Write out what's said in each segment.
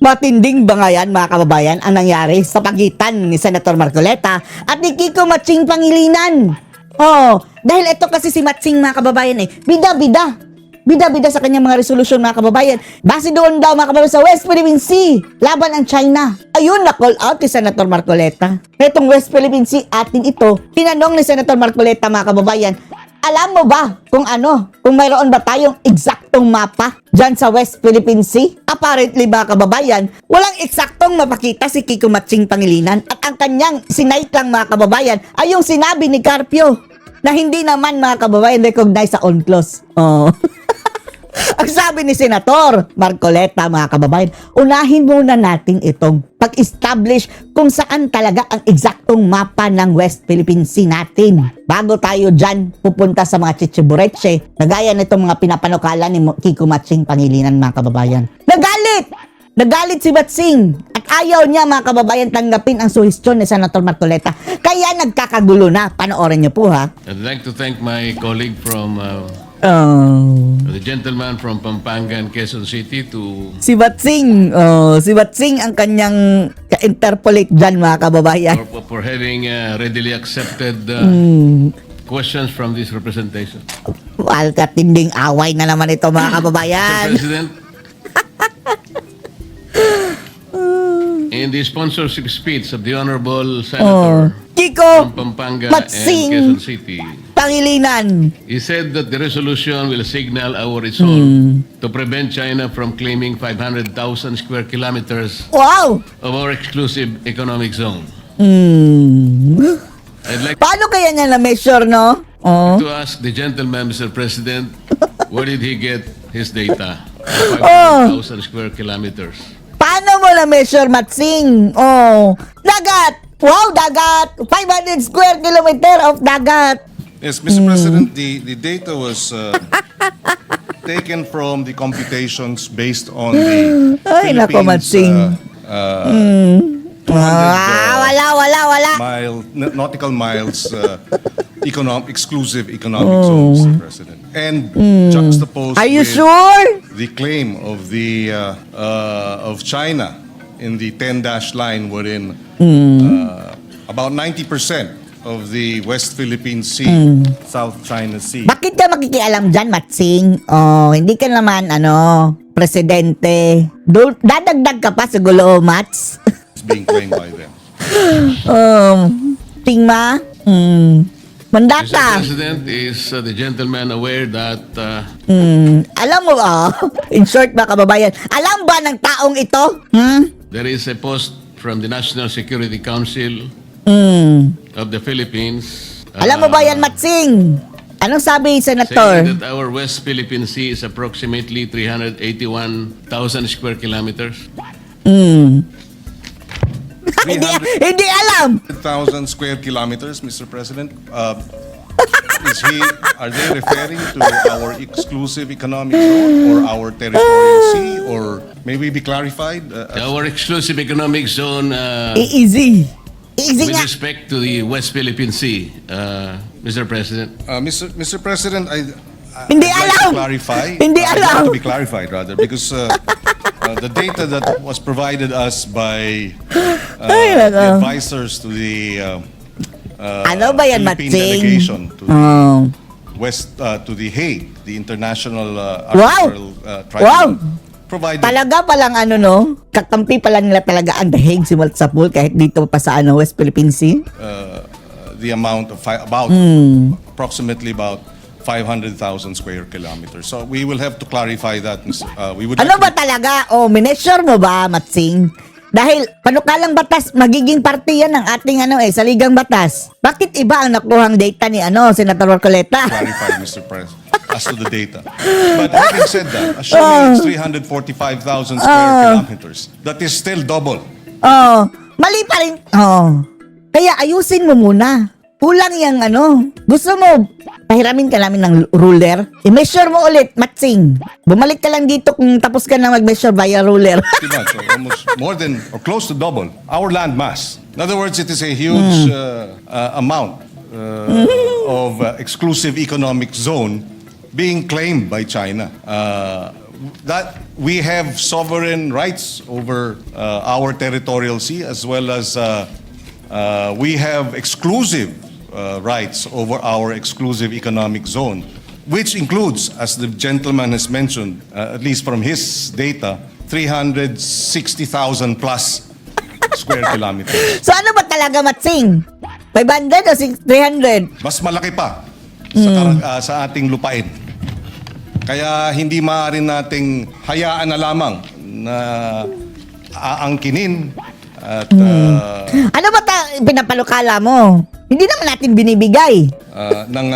Matinding ba nga yan, mga kababayan, ang nangyari sa pagitan ni Senator Marcoleta at ni Kiko Matsing Pangilinan? Oh, dahil ito kasi si Matsing, mga kababayan, bida-bida. Bida-bida sa kanyang mga resolusyon, mga kababayan. Base doon daw, mga kababayan, sa West Philippine Sea, laban ang China. Ayun, na-call out ni Senator Marcoleta. Itong West Philippine Sea, atin ito. Tinanong ni Senator Marcoleta, mga kababayan, alam mo ba kung kung mayroon ba tayong eksaktong mapa dyan sa West Philippine Sea? Apparently, mga kababayan, walang eksaktong mapakita si Kiko Matsing Pangilinan at ang kanyang sinight lang, mga kababayan, ay yung sinabi ni Carpio na hindi naman, mga kababayan, recognize sa UNCLOS. Oh. Ang sabi ni Senator Marcoleta, mga kababayan, unahin muna natin itong pag-establish kung saan talaga ang eksaktong mapa ng West Philippine Sea natin. Bago tayo dyan pupunta sa mga chichibureche, na gaya nitong mga pinapanukala ni Kiko Matsing Pangilinan, mga kababayan. Nagalit si Matsing at ayaw niya, mga kababayan, tanggapin ang suhestyon ni Senator Marcoleta. Kaya nagkakagulo na. Panoorin niyo po, ha? I'd like to thank my colleague from the gentleman from Pampanga and Quezon City to Si Matsing, si Matsing ang kanyang ka-interpolate dyan, mga kababayan. for having readily accepted questions from this representation. Katinding away na naman ito, mga kababayan. Mr. President, in the sponsorship speech of the Honorable Senator Kiko from Pampanga Matsing and Quezon City, Pangilinan. he said that the resolution will signal our resolve to prevent China from claiming 500,000 square kilometers Wow! of our exclusive economic zone. I'd like Paano kaya niya na-measure, no? to ask the gentleman, Mr. President, where did he get his data? 500,000 square kilometers. Paano mo na-measure, Matsing? Dagat! Wow, dagat! 500 square kilometer of dagat! Yes, Mr. President, the data was taken from the computations based on the Ay, nako, Matsing. Wala. nautical miles exclusive economic zones, Mr. President. And juxtaposed Are you with sure? the claim of the of China in the 10-dash line wherein about 90% of the West Philippine Sea, South China Sea Bakit ka makikialam dyan, Matsing? Hindi ka naman, presidente. Dadagdag ka pa sa gulo, Mats. is being claimed by them. Tingma? Mr. Mandata. President, is the gentleman aware that Alam mo ba, in short ba, kababayan, alam ba ng taong ito? there is a post from the National Security Council of the Philippines Alam mo ba yan, Matsing? Anong sabi, Senator? saying that our West Philippine Sea is approximately 381,000 square kilometers. Hindi alam! 1,000 square kilometers, Mr. President. Are they referring to our exclusive economic zone or our territorial sea, or may we be clarified? Our exclusive economic zone Easy. Easy with nga. respect to the West Philippine Sea, Mr. President. Mr. President, Hindi I'd like alam. to clarify. Hindi I'd alam. like to be clarified, rather, because the data that was provided us by Ay, the nako. advisors to the Ano ba yan, Philippine Matsing? delegation to the to the Hague, the International Arbitral Tribunal, provided Talaga palang kakampi pala nila talaga ang dahig simula sa pool kahit dito pa sa West Philippine Sea. the amount of approximately about 500,000 square kilometers. So we will have to clarify that. We would Ano like ba to- talaga? Mineasure mo ba, Matsing? Dahil panukalang batas, magiging parte yan ng ating saligang batas. Bakit iba ang nakuhang data ni Senator Marcoleta? clarify, Mr. President, as to the data. But having said that, assuming it's 345,000 square kilometers, that is still double. Mali pa rin. Kaya ayusin mo muna. Kulang yung Gusto mo, pahiramin ka namin ng ruler? I-measure mo ulit, Matsing. Bumalik ka lang dito kung tapos ka na mag-measure via ruler. Diba? So almost more than or close to double our land mass. In other words, it is a huge amount of exclusive economic zone being claimed by China. that we have sovereign rights over our territorial sea, as well as we have exclusive rights over our exclusive economic zone, which includes, as the gentleman has mentioned, at least from his data, 360,000 plus square kilometers. So ano ba talaga, Matsing? 500 o 300? Mas malaki pa sa ating lupain. Kaya hindi maaari nating hayaan na lamang na aangkinin at Ano ba pinapalukala mo? Hindi naman natin binibigay. ng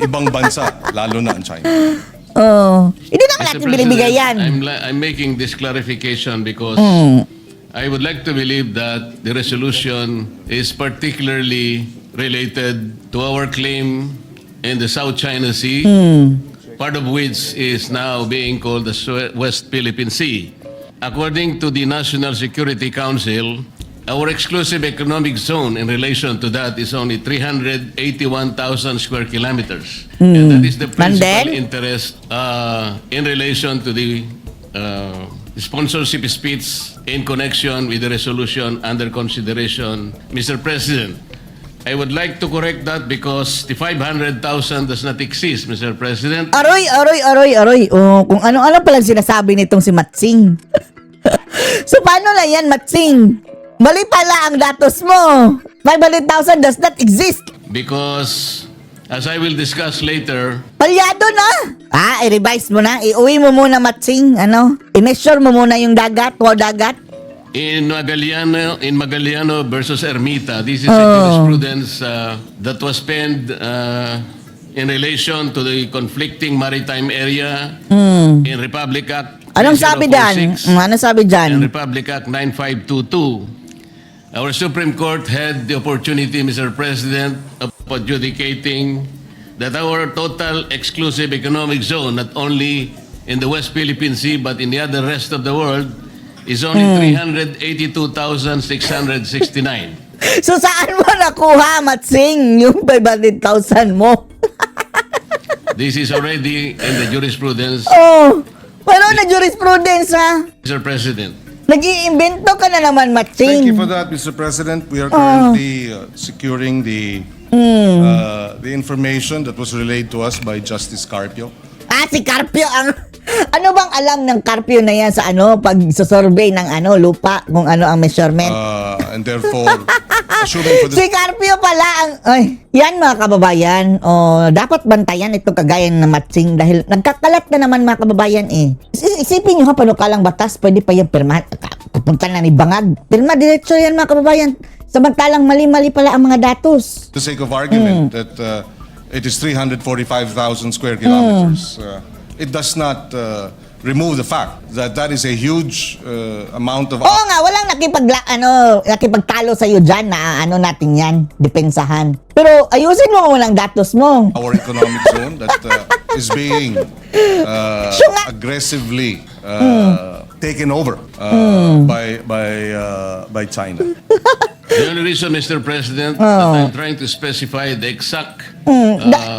ibang bansa, lalo na ang China. Oh, hindi naman Mr. natin binibigay yan. I'm making this clarification because I would like to believe that the resolution is particularly related to our claim in the South China Sea, part of which is now being called the West Philippine Sea. According to the National Security Council, our exclusive economic zone in relation to that is only 381,000 square kilometers. And that is the principal then? interest in relation to the sponsorship speech in connection with the resolution under consideration. Mr. President, I would like to correct that because the 500,000 does not exist, Mr. President. Aroy. Oh, kung ano-ano palang sinasabi nitong si Matsing. So, paano na yan, Matsing? Mali pala ang datos mo. 500,000 does not exist. Because, as I will discuss later, Palyado na. I-revise mo na. Iuwi mo muna, Matsing. I-measure mo muna yung dagat, dagat. in Magaliano versus Ermita, this is a jurisprudence that was penned in relation to the conflicting maritime area in Republic Act Anong sabi dyan? 3046 Ano sabi dyan? and Republic Act 9522. Our Supreme Court had the opportunity, Mr. President, of adjudicating that our total exclusive economic zone, not only in the West Philippine Sea but in the other rest of the world, is only 382,669. So saan mo nakuha, Matsing, yung 500,000 mo? This is already in the jurisprudence, Oh, wala na jurisprudence, ha? Mr. President. Nag-iimbento ka na naman, Thank you Matsing. for that, Mr. President. We are currently securing the information that was relayed to us by Justice Carpio. Si Carpio ang... Ano bang alam ng Carpio na yan sa pag survey ng lupa, kung ano ang measurement? And therefore, assuming for Si the Carpio pala ang... Yan mga kababayan, dapat bantayan itong kagaya ng Matsing dahil nagkakalat na naman mga kababayan eh. Isipin nyo ha, panukalang batas, pwede pa yung pirma. Pupunta na ni Bangag. Pirma, diretso yan mga kababayan. Samantalang mali-mali pala ang mga datos. sake of argument that it is 345,000 square kilometers, it does not remove the fact that that is a huge amount of Oo nga, walang nakipagtalo sa'yo dyan na natin yan, depensahan. Pero ayusin mo muna ang datos mo. our economic zone that is being aggressively taken over by China. The only reason, Mr. President, that I'm trying to specify the exact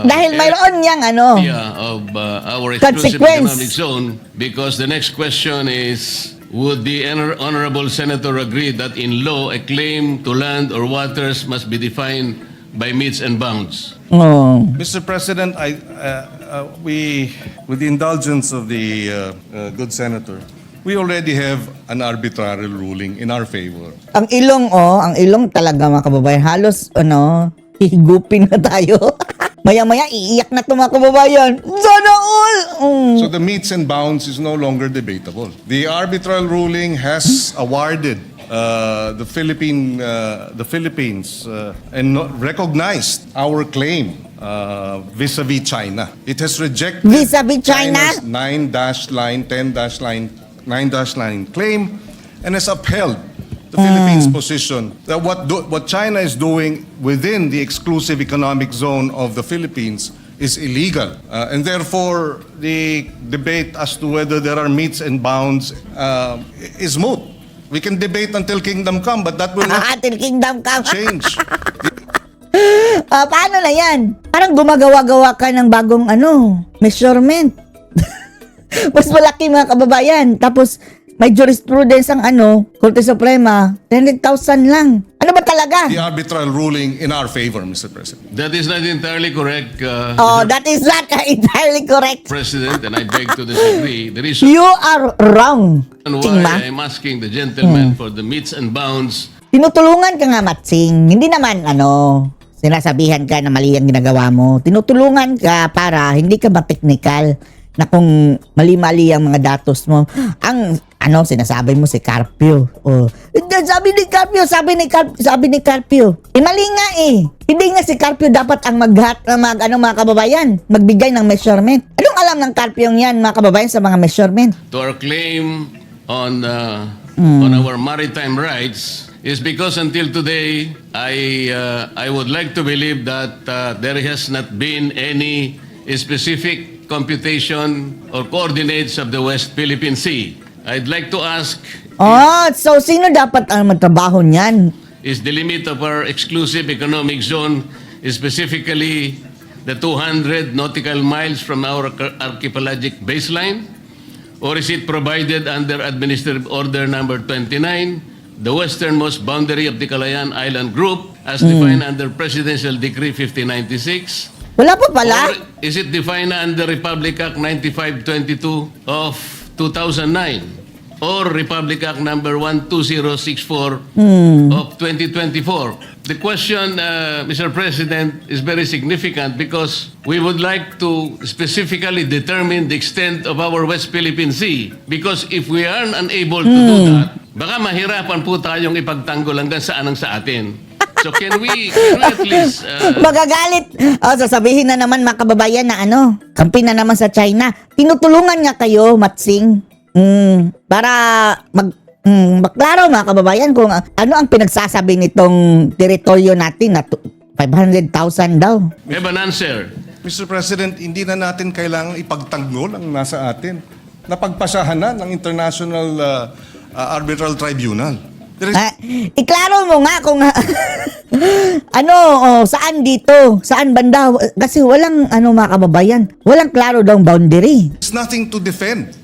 Dahil mayroon niyang area of our exclusive Consequence. economic zone, because the next question is, would the Honorable Senator agree that in law, a claim to land or waters must be defined by metes and bounds? Mr. President, we, with the indulgence of the good senator, we already have an arbitrary ruling in our favor. Ang ilong talaga mga kababayan. Halos, hihigupin na tayo. Maya-maya, iiyak na ito mga kababayan. Sana all! So the metes and bounds is no longer debatable. The arbitral ruling has awarded the Philippines and recognized our claim vis-a-vis China. It has rejected Vis-a-vis China? China's 9-line, 9-line claim and has upheld the Philippines' position that what China is doing within the exclusive economic zone of the Philippines is illegal. And therefore, the debate as to whether there are metes and bounds is moot. We can debate until kingdom come, but that will not Atin kingdom ka. change. Paano na yan? Parang gumagawa-gawa ka ng bagong measurement. Mas malaki mga kababayan. Tapos, may jurisprudence ang Korte Suprema, 300,000 lang. Ano ba talaga? The arbitral ruling in our favor, Mr. President. That is not entirely correct, Oh, Mr. that is not entirely correct. President, and I beg to disagree. The reason You are wrong. Tingma. why I'm asking the gentleman for the meets and bounds Tinutulungan ka nga, Matsing. Hindi naman, sinasabihan ka na mali ang ginagawa mo. Tinutulungan ka para hindi ka ma-technical na kung mali-mali ang mga datos mo. Ang, sinasabi mo si Carpio. Oh. Sabi ni Carpio. Mali nga eh. Hindi nga si Carpio dapat ang mga kababayan, magbigay ng measurement. Anong alam ng Carpio yan, mga kababayan, sa mga measurement? to our claim on our maritime rights is because until today, I would like to believe that there has not been any specific computation or coordinates of the West Philippine Sea. I'd like to ask, So sino dapat ang magtrabaho niyan? is the limit of our exclusive economic zone specifically the 200 nautical miles from our archipelagic baseline? Or is it provided under Administrative Order Number 29, the westernmost boundary of the Calayan Island Group as defined under Presidential Decree 5096? Wala pa pala? Or is it defined under Republic Act 9522 of 2009? Or Republic Act number 12064 of 2024? The question, Mr. President, is very significant because we would like to specifically determine the extent of our West Philippine Sea. Because if we are unable to do that, baka mahirapan po tayong ipagtanggol hanggang saan ang sa atin. So can we at least... Magagalit. Sasabihin na naman mga kababayan na kampi na naman sa China. Tinutulungan nga kayo, Matsing. Para maklaro mga kababayan kung ano ang pinagsasabi nitong teritoryo natin na 500,000 daw. we have an answer. Mr. President, hindi na natin kailangang ipagtanggol ang nasa atin. Napagpasahan na ng International Arbitral Tribunal. There is Iklaro mo nga kung saan dito, saan banda, kasi walang mga kababayan, walang klaro daw boundary. nothing to defend.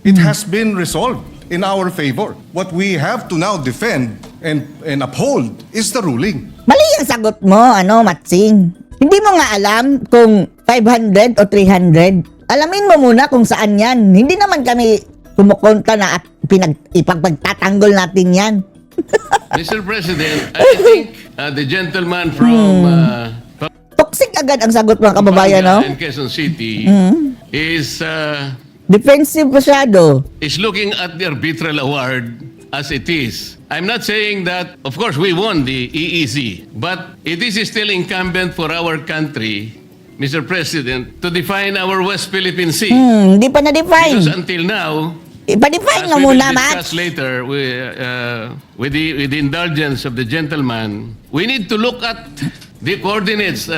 It has been resolved in our favor. What we have to now defend and uphold is the ruling. Mali ang sagot mo, Matsing. Hindi mo nga alam kung 500 o 300. Alamin mo muna kung saan yan. Hindi naman kami kumukonta na ipagpagtatanggol natin yan. Mr. President, I think the gentleman from Toxic agad ang sagot mga kababayan, no? and Quezon City Defensive masyado. is looking at the arbitral award as it is. I'm not saying that, of course, we won the EEZ, but it is still incumbent for our country, Mr. President, to define our West Philippine Sea. Hindi pa Because na-define. until now, Ipa-define as nga we will muna, discuss Mats. later with the indulgence of the gentleman, we need to look at the coordinates,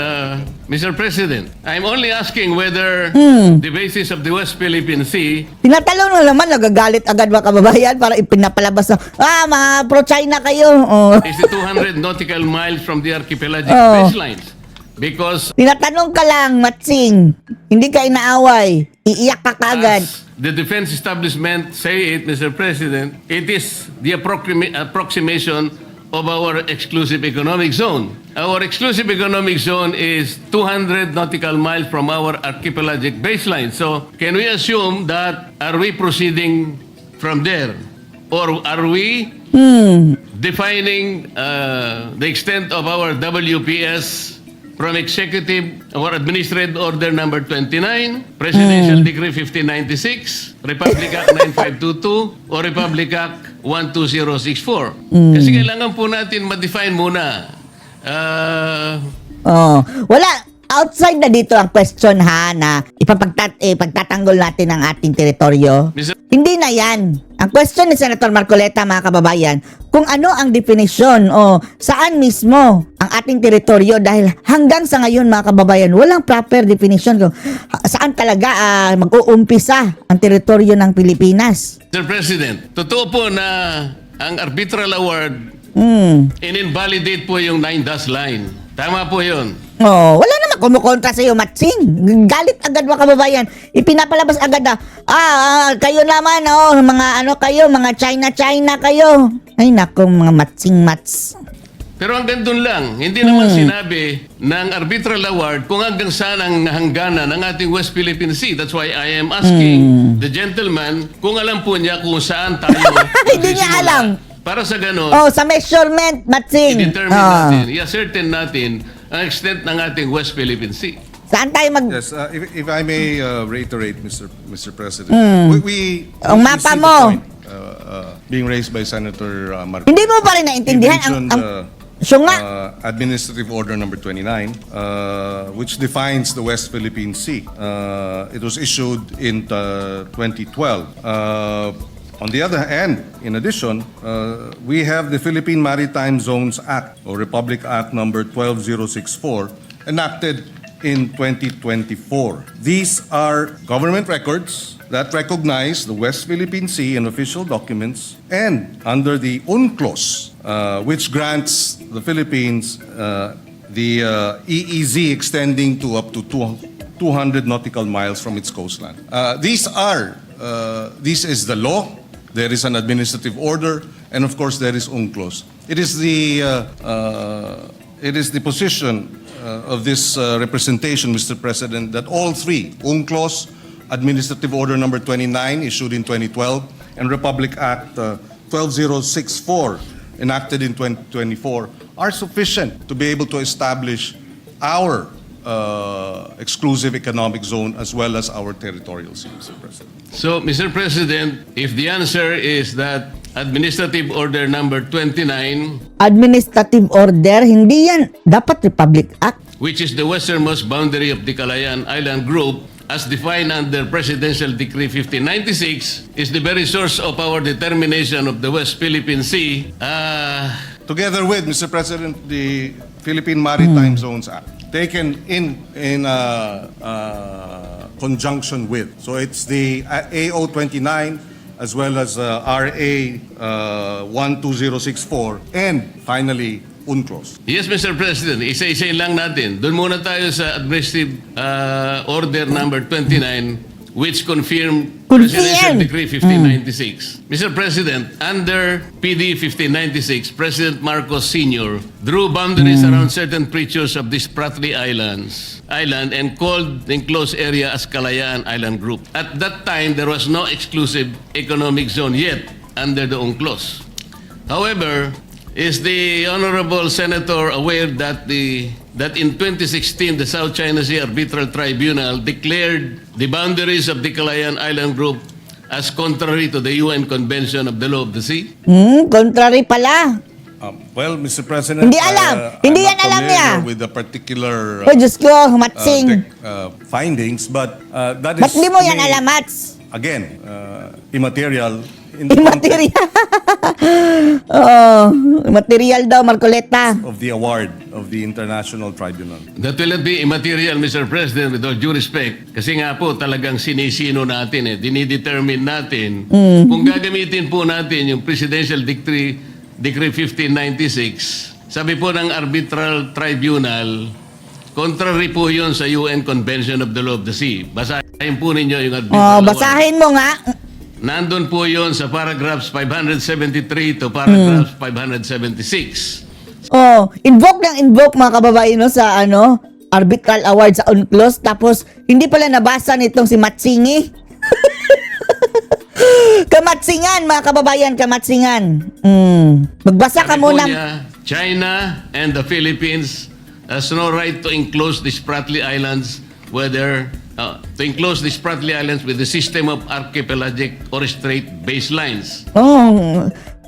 Mr. President. I'm only asking whether the basis of the West Philippine Sea Tinatalon mo naman, nagagalit agad mga kababayan para ipinapalabas na, mga pro-China kayo. is the 200 nautical miles from the archipelagic Oh. baselines. Because Tinatanong ka lang, Matsing. Hindi ka inaaway. Iiyak ka kagad. as the defense establishment say it, Mr. President, it is the approximation of our exclusive economic zone. Our exclusive economic zone is 200 nautical miles from our archipelagic baseline. So, can we assume that are we proceeding from there? Or are we defining the extent of our WPS from Executive or Administrative Order Number 29, Presidential Decree 5096, Republic Act 9522, or Republic Act 12064? Kasi kailangan po natin ma-define muna. Wala. Outside na dito ang question ha na ipagtatanggol natin ang ating teritoryo. Mr. Hindi na yan. Ang question ni Senator Marcoleta, mga kababayan, kung ano ang definisyon o saan mismo ang ating teritoryo dahil hanggang sa ngayon, mga kababayan, walang proper definition kung saan talaga mag-uumpisa ang teritoryo ng Pilipinas. Mr. President, totoo po na ang arbitral award in-invalidate po yung 9-dash line. Tama po yun. Oh, wala naman kumukontra sa iyo, Matsing. Galit agad mga kababayan. Ipinapalabas agad kayo naman, mga kayo, mga China kayo. Ay nako, mga Matsing-mats. Pero hanggang doon lang, hindi naman sinabi ng arbitral award kung hanggang saan ang hangganan ng ating West Philippine Sea. That's why I am asking the gentleman kung alam po niya kung saan tayo Hindi niya magsisimula. alam. Para sa ganon, Oh, sa measurement, Matsing. i-determine natin, i-ascertain natin ang extent ng ating West Philippine Sea. Saan tayo mag... Yes, if I may reiterate, Mr. President, we Ang mapa see the mo. point, being raised by Senator Marcos. Hindi mo pa rin naintindihan He mentioned, siya nga. Administrative Order Number 29, which defines the West Philippine Sea. It was issued in 2012. On the other hand, in addition, we have the Philippine Maritime Zones Act, or Republic Act Number 12064, enacted in 2024. These are government records that recognize the West Philippine Sea in official documents, and under the UNCLOS, which grants the Philippines the EEZ extending to up to 200 nautical miles from its coastline. This is the law. There is an administrative order, and of course there is UNCLOS. It is the position of this representation, Mr. President, that all three, UNCLOS, Administrative Order Number 29, issued in 2012, and Republic Act 12064, enacted in 2024, are sufficient to be able to establish our exclusive economic zone as well as our territorial sea, Mr. President. So, Mr. President, if the answer is that Administrative Order Number 29, Administrative order, hindi yan. Dapat Republic Act. which is the westernmost boundary of the Calayan Island Group, as defined under Presidential Decree 1596, is the very source of our determination of the West Philippine Sea. Together with, Mr. President, the Philippine Maritime Zones Act, taken in conjunction with. So it's the AO 29 as well as RA 12064, and finally UNCLOS. Yes, Mr. President, isa-isayin lang natin. Doon muna tayo sa Administrative Order Number 29, which confirmed Presidential Decree 1596. Mr. President, under PD 1596, President Marcos Sr. drew boundaries around certain features of the Spratly Island and called the enclosed area as Kalayaan Island Group. At that time, there was no exclusive economic zone yet under the UNCLOS. However, is the Honorable Senator aware that in 2016 the South China Sea Arbitral Tribunal declared the boundaries of the Kalayaan Island Group as contrary to the UN Convention of the Law of the Sea? Contrary pala. Well, Mr. President, Hindi alam. Hindi I'm yan not alam niya. familiar with the particular Oh, Diyos ko, Matsing. findings, but that is, Ba't di mo to yan me, alam, Mats? again, immaterial in the Immaterial. context Material daw, Marcoleta. of the award of the International Tribunal. That will not be immaterial, Mr. President, with all due respect. Kasi nga po talagang sinisino natin dinidetermine natin kung gagamitin po natin yung Presidential Decree 1596. Sabi po ng Arbitral Tribunal, contrary po yun sa UN Convention of the Law of the Sea. Basahin po ninyo yung Arbitral Award. Basahin mo nga. Nandun po yun sa paragraphs 573 to paragraphs 576. Invoke mga kababayan sa arbitral award sa UNCLOS, tapos hindi pala nabasa nitong si Matsingi. Kamatsingan mga kababayan, kamatsingan. Magbasa ka Sabi po muna. niya, China and the Philippines has no right to enclose the Spratly Islands with the system of archipelagic or strait baselines,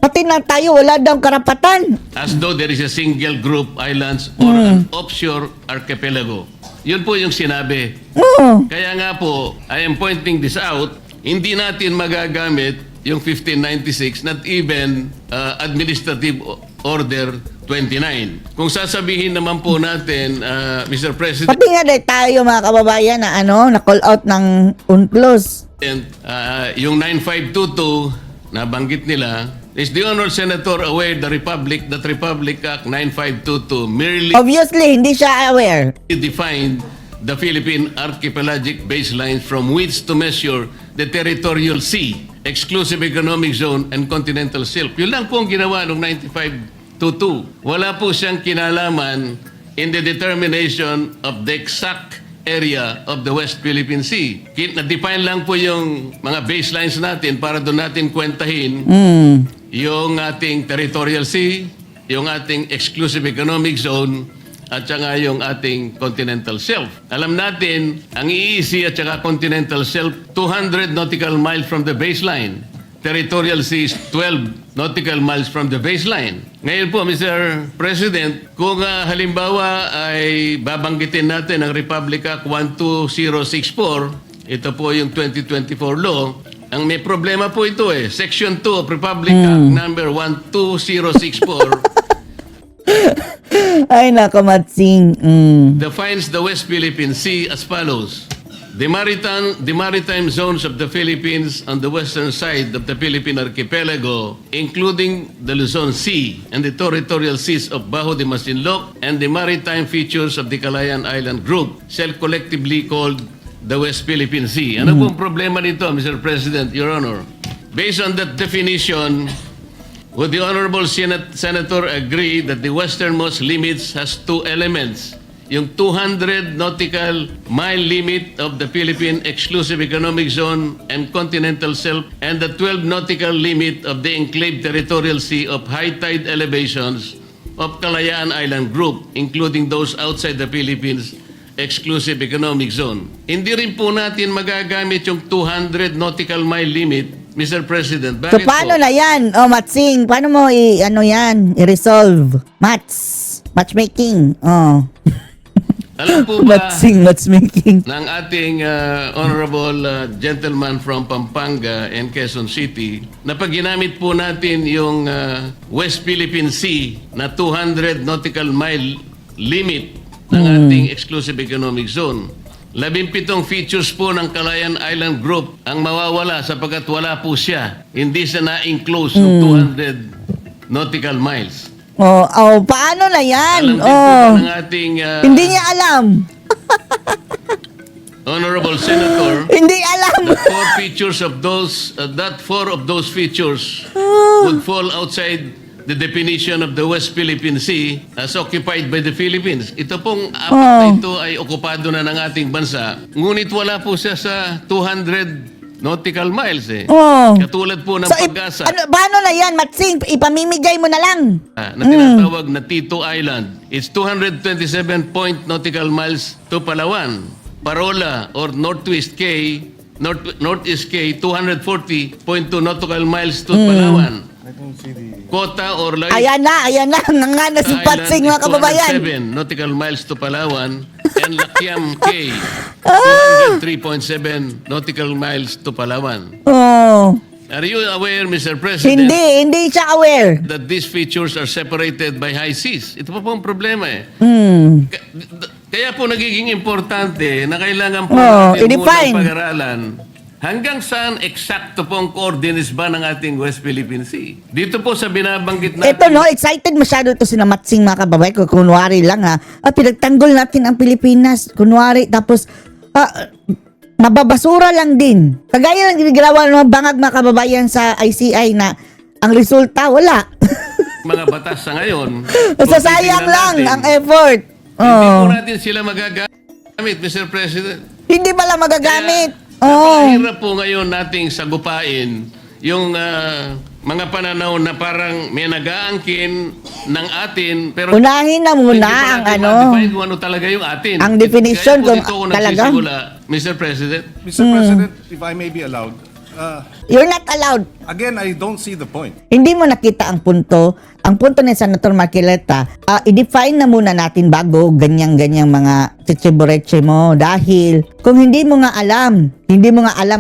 Pati na tayo, wala daw karapatan. as though there is a single group islands or an offshore archipelago. Yun po yung sinabi. Kaya nga po, I am pointing this out, hindi natin magagamit yung 1596, not even Administrative Order 29. Kung sasabihin naman po natin, Mr. President, Pati nga dahil tayo mga kababayan na na-call out ng UNCLOS. yung 9522 na banggit nila, Is the Honourable Senator aware that Republic Act 9522 merely Obviously, hindi siya aware. defined the Philippine archipelagic baselines from which to measure the territorial sea, exclusive economic zone, and continental shelf. Yun lang po ang ginawa noong 9522. Wala po siyang kinalaman in the determination of the exact area of the West Philippine Sea. Na-define lang po yung mga baselines natin para doon natin kwentahin yung ating territorial sea, yung ating exclusive economic zone, at saka yung ating continental shelf. Alam natin, ang EEZ at saka continental shelf, 200 nautical miles from the baseline. Territorial sea is 12 nautical miles from the baseline. Ngayon po, Mr. President, kung halimbawa ay babanggitin natin ang Republic Act 12064, ito po yung 2024 law, ang may problema po ito Section 2 of Republic Act number 12064 Ay, nako, Matsing. defines the West Philippine Sea as follows. The maritime zones of the Philippines on the western side of the Philippine archipelago, including the Luzon Sea and the territorial seas of Bajo de Masinloc and the maritime features of the Calayan Island Group, shall collectively called the West Philippine Sea. Ano pong problema nito, Mr. President, Your Honor? Based on that definition, would the Honorable Senator agree that the westernmost limits has two elements? Yung 200 nautical mile limit of the Philippine Exclusive Economic Zone and Continental Shelf and the 12 nautical limit of the enclave territorial sea of high tide elevations of Kalayaan Island Group, including those outside the Philippines Exclusive Economic Zone. Hindi rin po natin magagamit yung 200 nautical mile limit, Mr. President. So, Bakit paano po? na yan? O, Matsing, paano mo i-resolve? Matchmaking. Oh. Alam po ba Matchmaking. ng ating honorable gentleman from Pampanga and Quezon City na pag ginamit po natin yung West Philippine Sea na 200 nautical mile limit ng ating exclusive economic zone. 17 features po ng Calayan Island Group ang mawawala sapagkat wala po siya. Hindi siya na-enclose ng 200 nautical miles. Paano na yan? Alam din po ba ng ating Hindi niya alam. Honorable Senator Hindi alam. that four of those features would fall outside the definition of the West Philippine Sea as occupied by the Philippines. Ito pong apat na ito ay okupado na ng ating bansa. Ngunit wala po siya sa 200 nautical miles Katulad po ng Pag-asa Paano na yan, Matsing? Ipamimigay mo na lang. na tinatawag na Tito Island. It's 227 nautical miles to Palawan. Parola or Northeast K, 240.2 nautical miles to Palawan. Kota or Lagos Ayan na. Nga na si Island Patsing, is mga kababayan. 207 nautical miles to Palawan. And Lakiam K, 203.7 nautical miles to Palawan. Are you aware, Mr. President, Hindi siya aware. that these features are separated by high seas? Ito pa po ang problema Kaya po nagiging importante na kailangan po natin i-define. munang pag-aralan hanggang saan eksakto po ang coordinates ba ng ating West Philippine Sea. Dito po sa binabanggit natin. Ito excited masyado to si Matsing, mga kababayan. Kunwari lang pinagtanggol natin ang Pilipinas. Kunwari, tapos mababasura lang din. Kagaya lang ginagawa ng mga bangag, mga kababayan, sa ICI na ang resulta, wala. Mga batas sa ngayon. Sasayang lang ang effort. Hindi po natin sila magagamit, Mr. President. Hindi pala magagamit. Napakahirap po ngayon nating sagupain yung mga pananaw na parang may nag-aangkin ng atin pero Unahin na muna ang ma-define kung ano talaga yung atin. ang definition Kaya po kung dito ako talaga. nagsisimula, Mr. President. Mr. President, if I may be allowed, You're not allowed. again, I don't see the point. Hindi mo nakita ang punto. Ang punto ni Senator Marcoleta, i-define na muna natin bago ganyang-ganyang mga chichibureche mo. Dahil kung hindi mo nga alam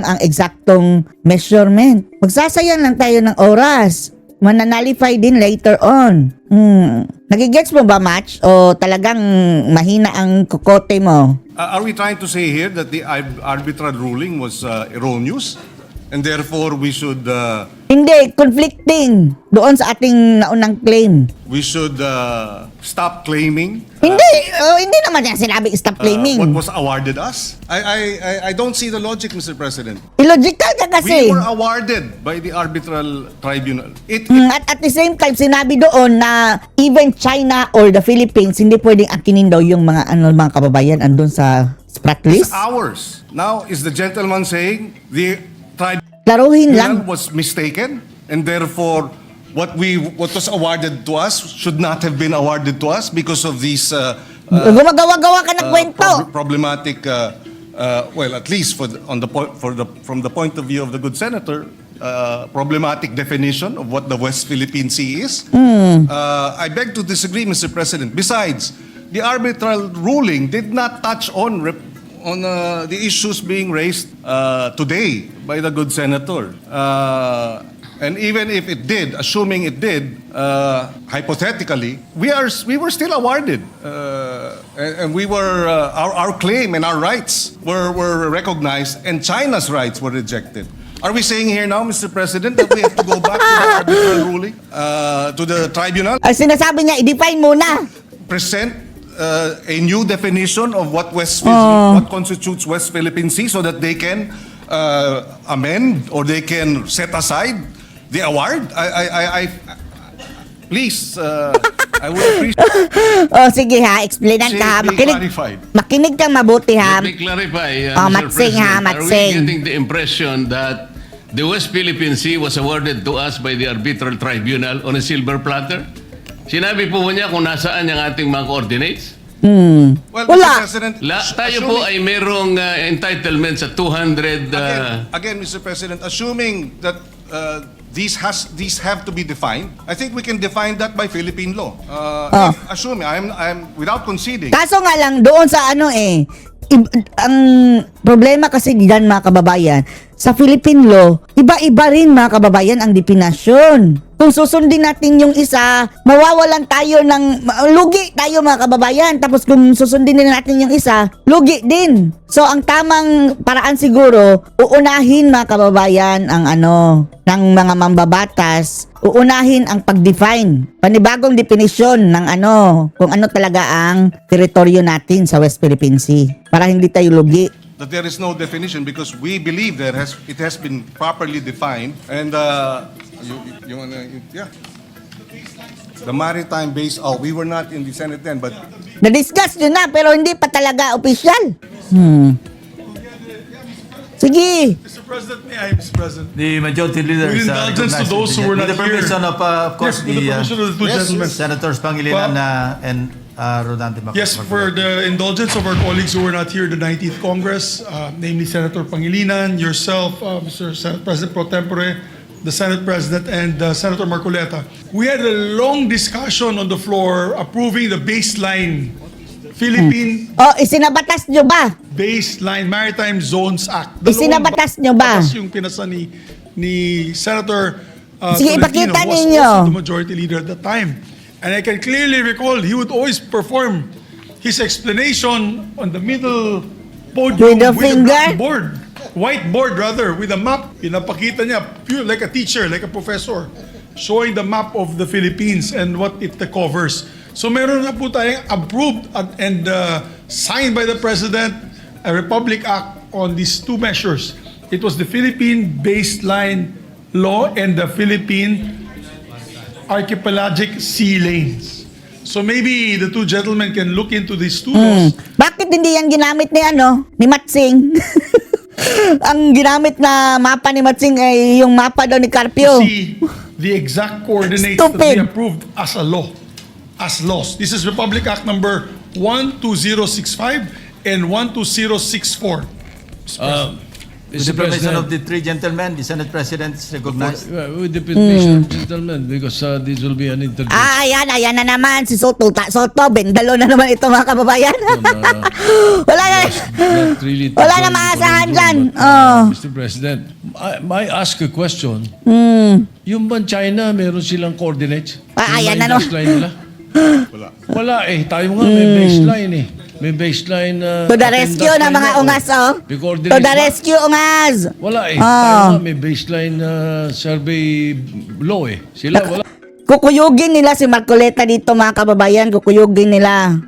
ang eksaktong measurement, magsasayang lang tayo ng oras. Mananalify din later on. Nagigets mo ba, Match? O talagang mahina ang kokote mo? Are we trying to say here that the arbitrary ruling was erroneous? and therefore we should Hindi, conflicting doon sa ating naunang claim. stop claiming Hindi naman niya sinabing stop claiming. what was awarded us. I don't see the logic, Mr. President. Illogical ka kasi. We were awarded by the arbitral tribunal. At the same time, sinabi doon na even China or the Philippines, hindi pwedeng akinin daw yung mga kababayan andun sa sprat It's list. ours. Now, is the gentleman saying the tribunal Klaruhin lang. was mistaken, and therefore what was awarded to us should not have been awarded to us because of these Gumagawa-gawa ka ng kwento. problematic, well, at least from the point of view of the good senator, problematic definition of what the West Philippine Sea is. I beg to disagree, Mr. President. Besides, the arbitral ruling did not touch on the issues being raised today by the good senator. And even if it did, assuming it did, hypothetically, we were still awarded, and we were our claim and our rights were recognized, and China's rights were rejected. Are we saying here now, Mr. President, that we have to go back to the arbitral ruling, to the tribunal, Ang sinasabi niya, i-define muna. present a new definition of what what constitutes West Philippine Sea, so that they can amend or they can set aside the award? Please, I would appreciate Sige ha, explainan ka ha. be clarified. Makinig kang mabuti ha. Let me clarify, Oh, Mr. Matsing, ha, President. Are we Matsing. getting the impression that the West Philippine Sea was awarded to us by the arbitral tribunal on a silver platter? Sinabi po niya kung nasaan yung ating mga coordinates? Well, Wala. Mr. President, Tayo po ay merong entitlement sa 200... again, Mr. President, assuming that these have to be defined, I think we can define that by Philippine law. Assuming, I'm without conceding. Kaso nga lang, doon sa ang problema kasi diyan mga kababayan, sa Philippine law, iba-iba rin mga kababayan ang definasyon. Kung susundin natin yung isa, mawawalan tayo lugi tayo mga kababayan. Tapos kung susundin din natin yung isa, lugi din. So ang tamang paraan siguro, uunahin mga kababayan ang ng mga mambabatas, uunahin ang pag-define, panibagong definisyon ng kung ano talaga ang teritoryo natin sa West Philippine Sea para hindi tayo lugi. That there is no definition because we believe it has been properly defined, and the maritime base. Oh, we were not in the Senate then, but Na-discuss nyo na pero hindi pa talaga opisyal. Sige. Mr. President, may I, Mr. President? The majority leader With is indulgence to those who were with not the permission here. of course, Yes, with the permission of the two gentlemen. Senators Pangilinan and Rodante Macron. Yes, for the indulgence of our colleagues who were not here, the 19th Congress, namely Senator Pangilinan, yourself, Mr. Senate President Pro Tempore, the Senate President, and Senator Marcoleta. We had a long discussion on the floor approving the baseline Philippine Isinabatas nyo ba? Baseline Maritime Zones Act. Isinabatas nyo ba? Batas yung pinasa ni Senator Sige, Tolentino, ipakita was ninyo. also the majority leader at the time. And I can clearly recall he would always perform his explanation on the middle podium With the a finger? blackboard. Whiteboard rather, with a map. Pinapakita niya, pure, like a teacher, like a professor, showing the map of the Philippines and what it covers. So meron na po tayong approved and signed by the President a Republic Act on these two measures. It was the Philippine Baseline Law and the Philippine Archipelagic Sea Lanes. So maybe the two gentlemen can look into these two laws. Bakit hindi yan ginamit ni Matsing? Ang ginamit na mapa ni Matsing ay yung mapa daw ni Carpio. See the exact coordinates that Stupid. we approved as a law, as laws. This is Republic Act number 12065 and 12064. With the permission of the three gentlemen, the Senate President is recognized. With the permission of gentlemen, because this will be an interview. Ayan na naman si Soto, bendalo na naman ito mga kababayan. Wala na. Not really to Wala go na into maasahan conundrum, dyan. but, Mr. President, may ask a question. Yung ban China, meron silang coordinates? Ayan Yung na, no? baseline nila? Wala eh. Tayo nga may baseline eh. may baseline To the rescue ng mga ungas, oh. To the rescue, ungas. Wala eh. Oh. Tayo nga, may baseline survey law eh. Sila wala. Kukuyugin nila si Marcoleta dito, mga kababayan. Kukuyugin nila.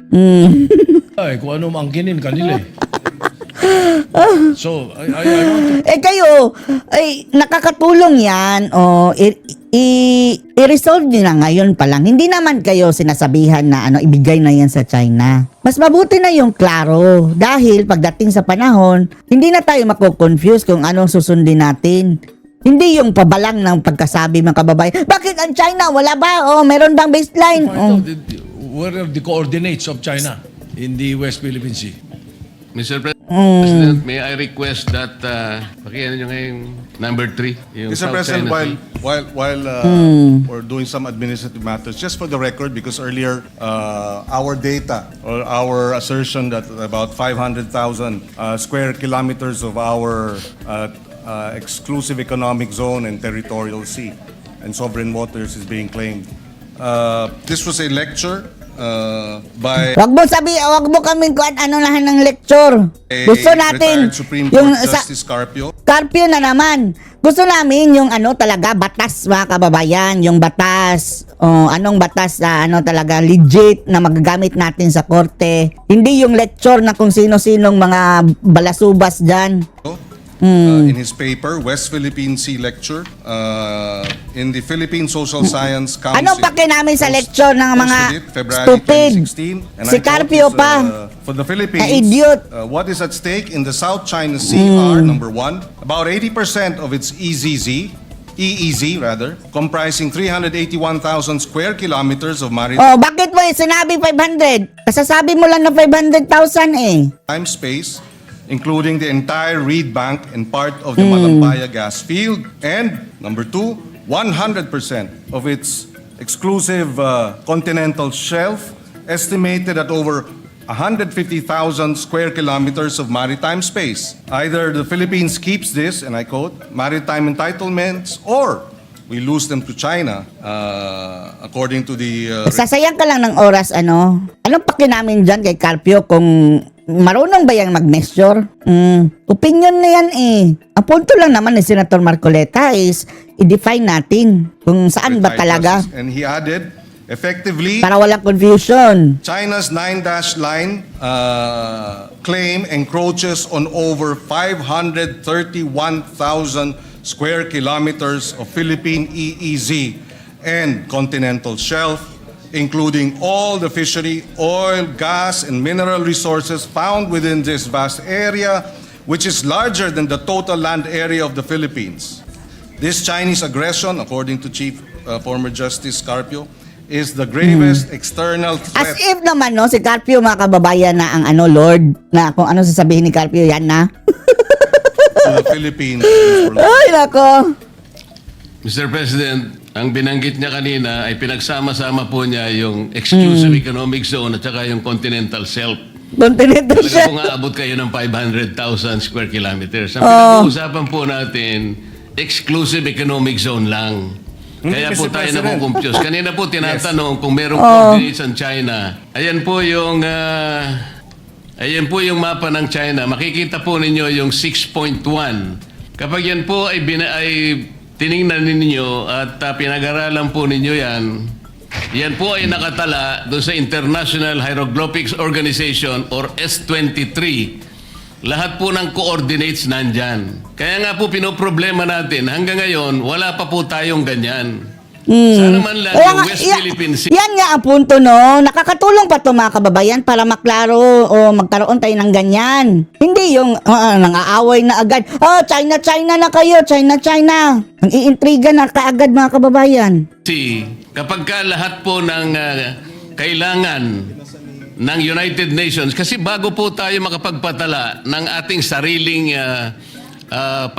Eh, kung ano maangkinin kanila eh. So, I want to Eh kayo, ay nakakatulong yan. O, i-resolve nyo na ngayon pa lang. Hindi naman kayo sinasabihan na ibigay na yan sa China. Mas mabuti na yung klaro. Dahil pagdating sa panahon, hindi na tayo mako-confuse kung anong susundin natin. Hindi yung pabalang ng pagkasabi mga kababayan. Bakit ang China? Wala ba? O, meron bang baseline? find out where are the coordinates of China in the West Philippine Sea. Mr. President, may I request that, pakiano nyo ngayong number 3, yung Mr. South President, China Sea. while we're doing some administrative matters, just for the record, because earlier our data or our assertion that about 500,000 square kilometers of our exclusive economic zone and territorial sea and sovereign waters is being claimed. This was a lecture by Wag mo kaming kuan ano lahan ng lecture. a Gusto natin retired Supreme yung Court sa Justice Carpio. Carpio na naman. Gusto namin yung talaga batas mga kababayan, yung batas. Anong batas na talaga legit na magagamit natin sa korte. Hindi yung lecture na kung sino-sinong mga balasubas diyan. In his paper, West Philippine Sea Lecture, in the Philippine Social Science Council. Anong pake namin sa lecture ng mga Posted it February stupid? 2016, and Si I quote Carpio this, pa. For the Philippines, Na idiot. what is at stake in the South China Sea are, number one, about 80% of its EEZ, comprising 381,000 square kilometers of maritime Bakit mo sinabi 500? Kasasabi mo lang na 500,000 eh. space, including the entire Reed Bank and part of the Malampaya gas field. And number two, 100% of its exclusive continental shelf, estimated at over 150,000 square kilometers of maritime space. Either the Philippines keeps this, and I quote, maritime entitlements, or we lose them to China, according to the Sasayang ka lang ng oras, Anong pake namin dyan kay Carpio kung marunong ba yung mag-measure? Opinion na yan eh. Ang punto lang naman ni Senator Marcoleta is i-define natin kung saan ba talaga And he added, effectively, para walang confusion. China's 9-dash line claim encroaches on over 531,000 square kilometers of Philippine EEZ and continental shelf, including all the fishery, oil, gas, and mineral resources found within this vast area, which is larger than the total land area of the Philippines. This Chinese aggression, according to former Justice Carpio, is the gravest external As threat if naman, si Carpio, mga kababayan, na ang Lord, na kung ano sasabihin ni Carpio, yan na. to the Philippines. Ay, nako. Mr. President, ang binanggit niya kanina ay pinagsama-sama po niya yung exclusive economic zone at saka yung continental shelf. Continental Talaga shelf. po nga abot kayo ng 500,000 square kilometers. Ang pinag-uusapan po natin, exclusive economic zone lang. Kaya po Mr. tayo President. nakukumpyos. Kanina po tinatanong kung merong coordinates ang China. Ayan po yung mapa ng China. Makikita po ninyo yung 6.1. Kapag yan po ay tiningnan ninyo at pinag-aralan po ninyo yan po ay nakatala doon sa International Hieroglyphics Organization or S23. Lahat po ng coordinates nandyan. Kaya nga po pinoproblema natin, hanggang ngayon, wala pa po tayong ganyan. Sana man lang yung West Philippine Sea. Yan nga ang punto, no? Nakakatulong pa to mga kababayan para maklaro o magkaroon tayo ng ganyan. Hindi yung nang-aaway na agad. China, China na kayo. China, China. Ang iintriga na kaagad mga kababayan. Kapag ka lahat po ng kailangan ng United Nations, kasi bago po tayo makapagpatala ng ating sariling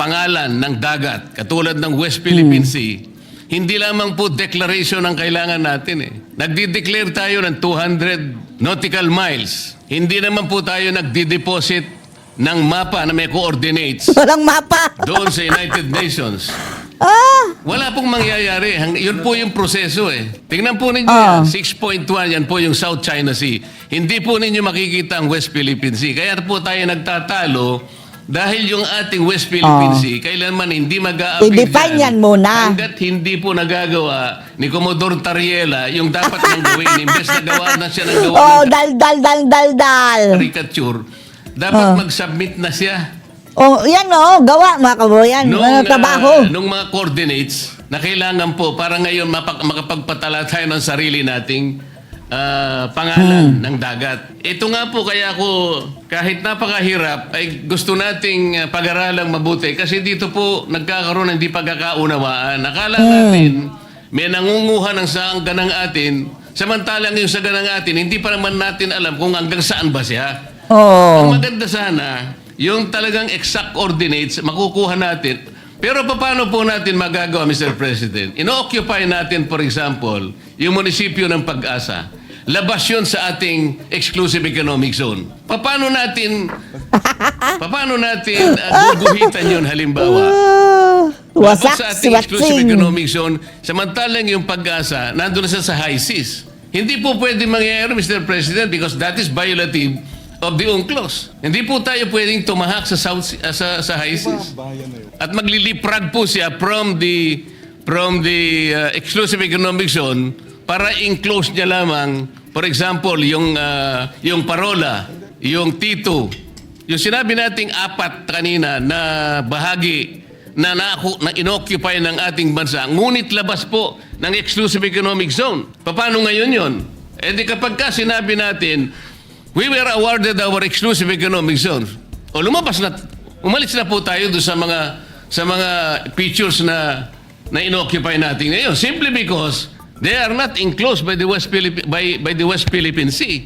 pangalan ng dagat, katulad ng West Philippine Sea, hindi lamang po declaration ang kailangan natin eh. Nagdi-declare tayo ng 200 nautical miles. Hindi naman po tayo nagdi-deposit ng mapa na may coordinates Walang mapa. doon sa United Nations. Wala pong mangyayari. Yun po yung proseso eh. Tingnan po ninyo Ah. yan. 6.1 yan po yung South China Sea. Hindi po ninyo makikita ang West Philippine Sea. Kaya po tayo nagtatalo dahil yung ating West Philippine Sea kailanman hindi mag-a-appeal I-define dyan yan muna. hanggat hindi po nagagawa ni Commodore Tariela yung dapat nang gawin. Imbes na gawa na siya ng gawa Oh, ng dal. caricature, dapat mag-submit na siya. Oh, yan gawa mga kababayan. Mga trabaho. Nung mga coordinates na kailangan po para ngayon makapagpatala tayo ng sarili nating pangalan ng dagat. Ito nga po kaya ako kahit napakahirap ay gusto nating pag-aralang mabuti kasi dito po nagkakaroon ng hindi pagkakaunawaan. Akala natin may nangunguha ng saang ganang atin samantalang yung sa ganang atin hindi pa naman natin alam kung hanggang saan ba siya. Oh. Ang maganda sana, yung talagang exact coordinates, makukuha natin. Pero paano po natin magagawa, Mr. President? Ino-occupy natin, for example, yung munisipyo ng Pag-asa. Labas yun sa ating exclusive economic zone. Paano natin guguhitan yun halimbawa? Wasak Labas sa si ating exclusive Watsing. economic zone, samantalang yung Pag-asa, nandun na siya sa high seas. Hindi po pwede mangyayari, Mr. President, because that is violative of the UNCLOS. Hindi po tayo pwedeng tumahak sa sa high seas. At magliliprag po siya from the exclusive economic zone para enclose niya lamang, for example, yung Parola, yung T2, yung sinabi nating 4 kanina na bahagi na inoccupy ng ating bansa, ngunit labas po ng exclusive economic zone. Paano ngayon yon? Eh di kapag ka sinabi natin, we were awarded our exclusive economic zone, o umalis na po tayo doon sa mga features na inoccupy natin ngayon, simply because they are not enclosed by the West Philippine Sea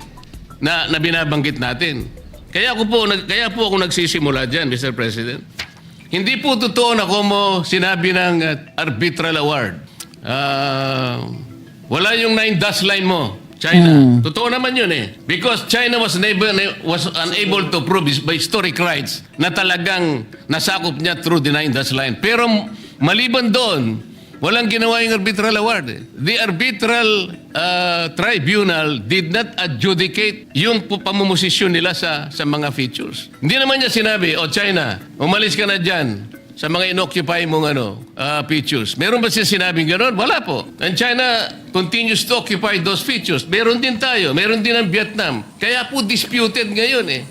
na binabanggit natin. Kaya po ako nagsisimula diyan, Mr. President. Hindi po totoo na como sinabi ng arbitral award. Wala yung 9 dash line mo, China. Totoo naman yun eh. Because China was unable to prove by historic rights na talagang nasakop niya through the 9 dash line. Pero maliban doon, walang ginawa yung arbitral award. The arbitral tribunal did not adjudicate yung pamumosisyon nila sa mga features. Hindi naman niya sinabi, China, umalis ka na dyan sa mga inoccupy mong features. Meron ba siya sinabing gano'n? Wala po. And China continues to occupy those features. Meron din tayo. Meron din ang Vietnam. Kaya po disputed ngayon eh.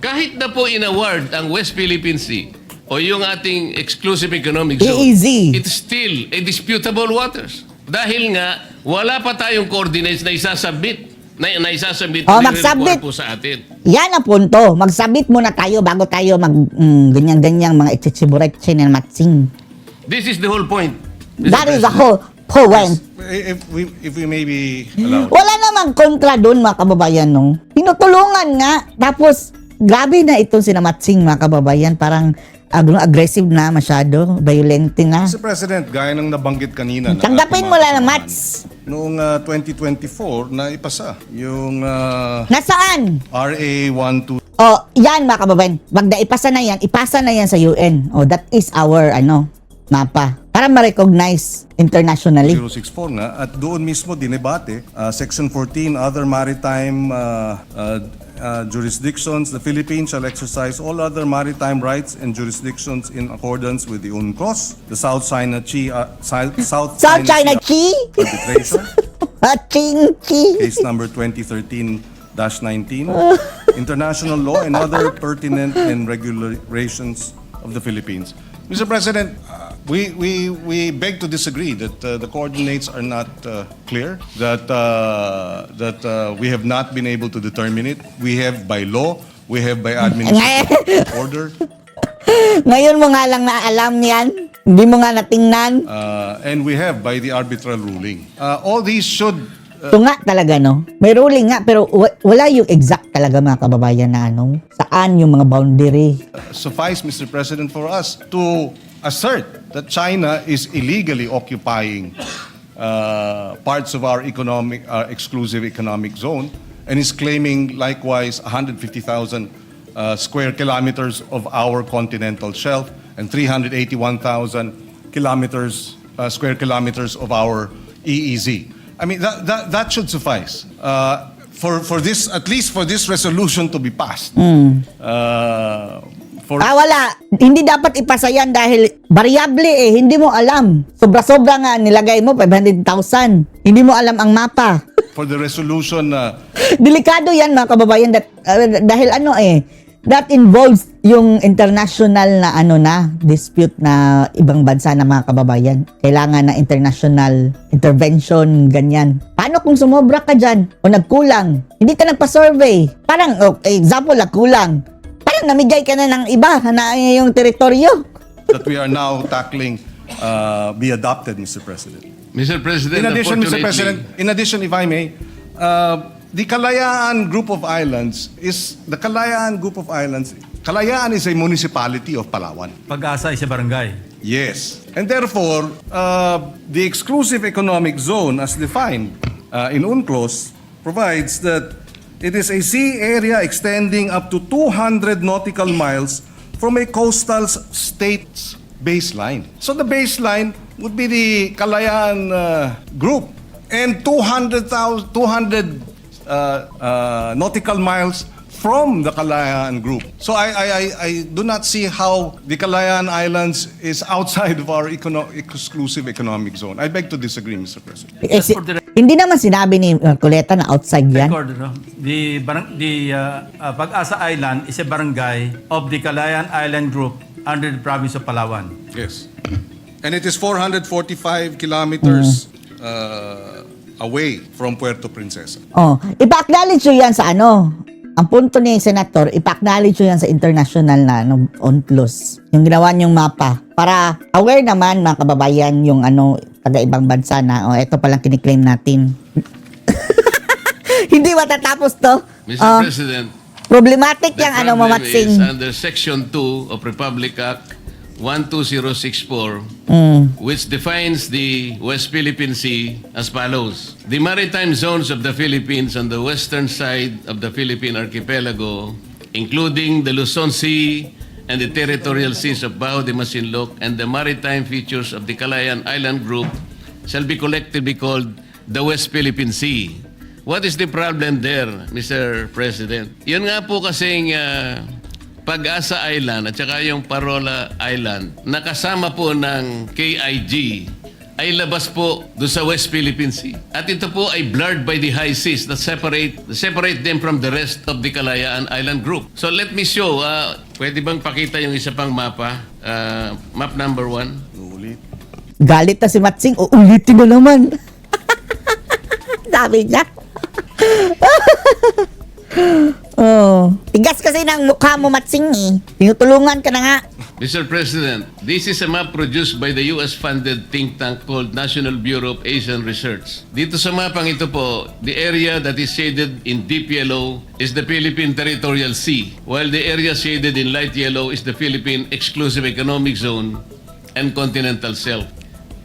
Kahit na po in-award ang West Philippine Sea, o yung ating exclusive economic zone, EEZ. it's still a disputable waters. Dahil nga, wala pa tayong coordinates na isasubmit Magsubmit. po sa atin. Yan ang punto. Magsabit muna tayo bago tayo ganyan-ganyang mga itsitsiburetsi ng Watsing. This is the whole point. Mr. That is the President. whole point. If we may be allowed. Wala namang kontra doon mga kababayan, no? Tinutulungan nga. Tapos, grabe na itong sina Watsing mga kababayan. Parang aggressive na masyado. Violent na. Mr. President, gaya ng nabanggit kanina. Tanggapin mo lang na Mats. Noong 2024, na ipasa yung Nasaan? RA 12 Yan mga kababayan. Magda ipasa na yan sa UN. That is our mapa. Para ma-recognize internationally. 064 nga at doon mismo dinebate Section 14 other maritime jurisdictions. The Philippines shall exercise all other maritime rights and jurisdictions in accordance with the UNCLOS, the South China South China Sea? Arbitration, Chinky. case number 2013-19, international law and other pertinent and regulations of the Philippines. Mr. President, we beg to disagree that the coordinates are not clear, that we have not been able to determine it. We have by law, we have by administrative order, Ngayon mo nga lang naalam yan. Hindi mo nga natingnan. and we have by the arbitral ruling. All these should Ito nga talaga, no? May ruling nga, pero wala yung exact talaga mga kababayan na saan yung mga boundary. suffice, Mr. President, for us to assert that China is illegally occupying parts of our exclusive economic zone and is claiming likewise 150,000 square kilometers of our continental shelf and 381,000 kilometers, square kilometers of our EEZ. I mean, that should suffice for this, at least for this resolution to be passed. Wala. Hindi dapat ipasa yan dahil variable hindi mo alam. Sobra-sobra nga nilagay mo, 500,000. Hindi mo alam ang mapa. For the resolution, Delikado yan mga kababayan dahil that involves yung international na dispute na ibang bansa na mga kababayan. Kailangan na international intervention, ganyan. Paano kung sumobra ka dyan o nagkulang? Hindi ka nagpa-survey. Parang, example, nagkulang. Parang namigay ka na ng iba na yung teritoryo. that we are now tackling be adopted, Mr. President. Mr. President, In addition, Mr. unfortunately- President, if I may, the Kalayaan Group of Islands Kalayaan is a municipality of Palawan. Pag-asa is a barangay. Yes. And therefore, the exclusive economic zone as defined in UNCLOS provides that it is a sea area extending up to 200 nautical miles from a coastal state's baseline. So the baseline would be the Kalayaan group, and 200 nautical miles from the Kalayaan group. So I do not see how the Kalayaan Islands is outside of our exclusive economic zone. I beg to disagree, Mr. President. Hindi naman sinabi ni Marcoleta na outside yan. Record, no? The Pag-asa Island is a barangay of the Kalayaan Island Group under the province of Palawan. Yes. And it is 445 kilometers away from Puerto Princesa. Ipa-acknowledge nyo yan sa ang punto ni Senator, ipa-acknowledge nyo yan sa international na UNCLOS. Yung ginawa nyong mapa. Para aware naman mga kababayan yung taga-ibang bansa na, ito palang kiniklaim natin. Hindi matatapos to. Mr. President, Problematic the yung problem mamatsing. is under Section 2 of Republic Act 12064, which defines the West Philippine Sea as follows. The maritime zones of the Philippines on the western side of the Philippine archipelago, including the Luzon Sea and the territorial seas of Bao de Masinloc and the maritime features of the Kalayaan Island Group, shall be collectively called the West Philippine Sea. What is the problem there, Mr. President? Yun nga po kasing Pag-asa Island at saka yung Parola Island, nakasama po ng KIG, ay labas po doon sa West Philippine Sea. At ito po ay blurred by the high seas that separate them from the rest of the Kalayaan Island Group. So let me show, pwede bang pakita yung isa pang mapa? Map number 1. Ulit. Galit na si Matsing, uulitin na naman. Sabi niya. Tigas kasi ng mukha mo, Matsing Tinutulungan ka na nga. Mr. President, this is a map produced by the US-funded think tank called National Bureau of Asian Research. Dito sa mapang ito po, the area that is shaded in deep yellow is the Philippine Territorial Sea, while the area shaded in light yellow is the Philippine Exclusive Economic Zone and Continental Shelf.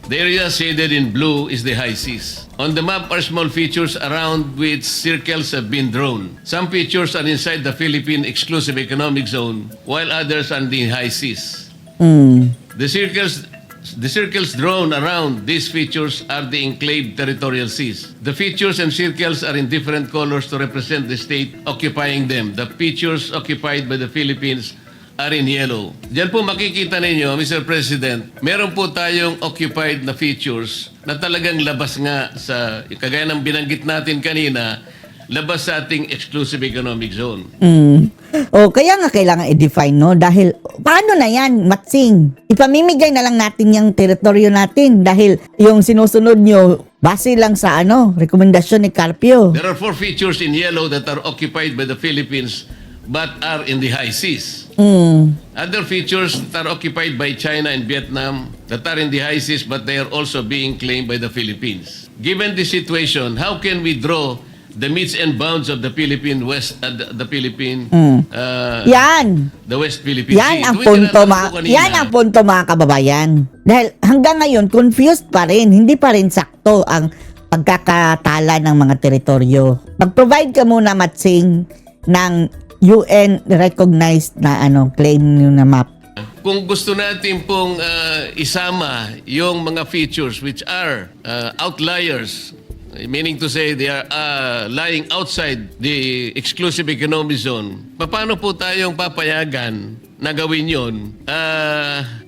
The area shaded in blue is the high seas. On the map are small features around which circles have been drawn. Some features are inside the Philippine Exclusive Economic Zone, while others are in the high seas. The circles drawn around these features are the enclave territorial seas. The features and circles are in different colors to represent the state occupying them. The features occupied by the Philippines are in yellow. Diyan po makikita ninyo, Mr. President, meron po tayong occupied na features na talagang labas nga sa, kagaya ng binanggit natin kanina, labas sa ating exclusive economic zone. Kaya nga kailangan i-define, no? Dahil, paano na yan, Matsing? Ipamimigay na lang natin yung teritoryo natin dahil yung sinusunod nyo, base lang sa rekomendasyon ni Carpio. There are 4 features in yellow that are occupied by the Philippines but are in the high seas. Other features that are occupied by China and Vietnam that are in the high seas but they are also being claimed by the Philippines. Given this situation, how can we draw the meets and bounds of the Philippine West, the Philippine, Yan! the West Philippine Yan Sea? ang Ito yung punto, tinatanong ko kanina. yan ang punto mga kababayan. Dahil hanggang ngayon, confused pa rin. Hindi pa rin sakto ang pagkakatala ng mga teritoryo. Mag-provide ka muna, Matsing, ng UN recognized na claim nyo na map. kung gusto natin pong isama yung mga features which are outliers, meaning to say they are lying outside the exclusive economic zone, paano po tayong papayagan na gawin yun?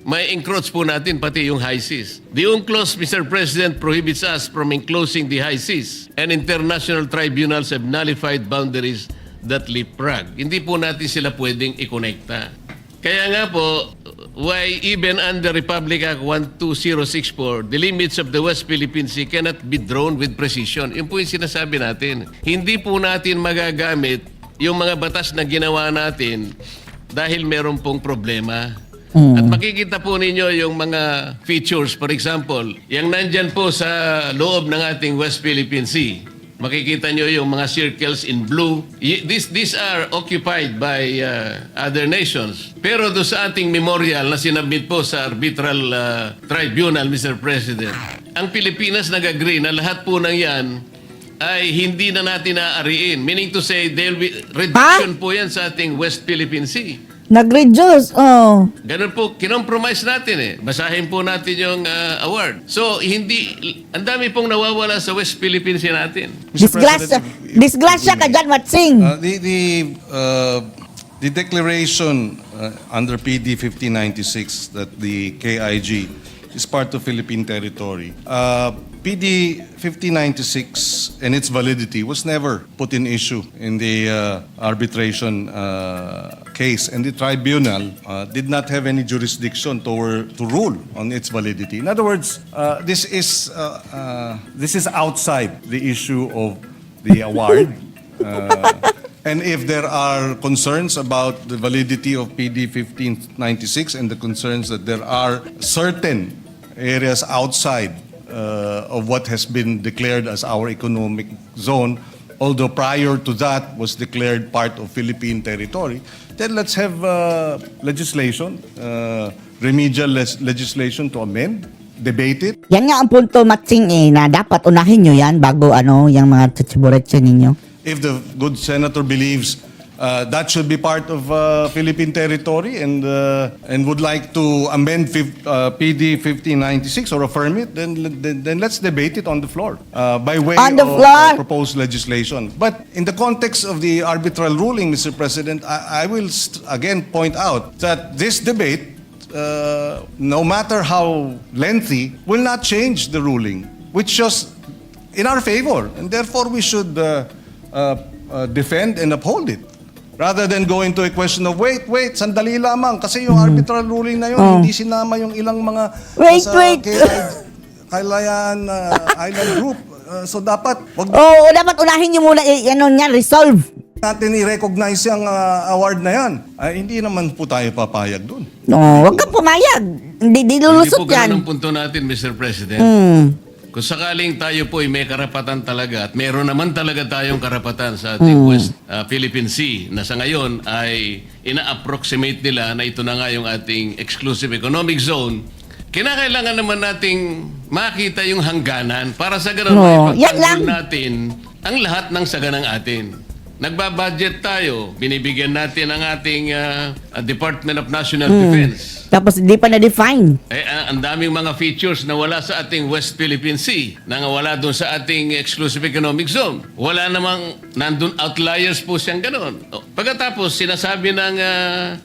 May encroach po natin pati yung high seas. The UNCLOS, Mr. President, prohibits us from enclosing the high seas, and international tribunals have nullified boundaries that leapfrog. Hindi po natin sila pwedeng i-connecta. Kaya nga po, why even under Republic Act 12064, the limits of the West Philippine Sea cannot be drawn with precision. Yun po yung sinasabi natin. Hindi po natin magagamit yung mga batas na ginawa natin dahil meron pong problema. At makikita po ninyo yung mga features. For example, yung nandyan po sa loob ng ating West Philippine Sea. Makikita nyo yung mga circles in blue. These are occupied by other nations. Pero doon sa ating memorial na sinabit po sa arbitral tribunal, Mr. President, ang Pilipinas nag-agree na lahat po ng yan ay hindi na natin naaariin. Meaning to say, reduction po yan sa ating West Philippine Sea. Nag-reduce, oh. Ganun po, kinompromise natin eh. Basahin po natin yung award. So, ang dami pong nawawala sa West Philippine Sea natin. Disgrasya ka dyan, Matsing. The declaration under PD 1596 that the KIG is part of Philippine territory. PD 1596 and its validity was never put in issue in the arbitration case, and the tribunal did not have any jurisdiction to rule on its validity. In other words, this is outside the issue of the award. And if there are concerns about the validity of PD 1596 and the concerns that there are certain areas outside of what has been declared as our economic zone, although prior to that was declared part of Philippine territory, then let's have legislation, remedial legislation to amend, debate it. Yan nga ang punto, Matsing, na dapat unahin nyo yan bago yung mga tsitsiburetso ninyo. If the good senator believes that should be part of Philippine territory and would like to amend PD 1596 or affirm it, then let's debate it on the floor by way On the of floor. proposed legislation. But in the context of the arbitral ruling, Mr. President, I will again point out that this debate, no matter how lengthy, will not change the ruling, which was in our favor, and therefore we should defend and uphold it. Rather than go into a question of, wait, sandali lamang, kasi yung arbitral ruling na yun, hindi sinama yung ilang mga Wait. Kalayaan Island Group. So dapat, wag Dapat unahin nyo muna, resolve. natin i-recognize yung award na yan. Hindi naman po tayo papayag dun. No, wag ka pumayag. Hindi Hindi lulusot po ganun yan. ang punto natin, Mr. President. Kung sakaling tayo po ay may karapatan talaga, at meron naman talaga tayong karapatan sa ating West Philippine Sea, na sa ngayon ay ina-approximate nila na ito na nga yung ating exclusive economic zone, kinakailangan naman nating makita yung hangganan para sa ganun No, yan lang. maipagtanggol natin ang lahat ng saganang atin. Nagbabudget tayo, binibigyan natin ang ating Department of National Defense. Tapos hindi pa na-define. Ang daming mga features na wala sa ating West Philippine Sea, na wala doon sa ating exclusive economic zone. Wala namang, nandun outliers po siyang gano'n. Pagkatapos, sinasabi ng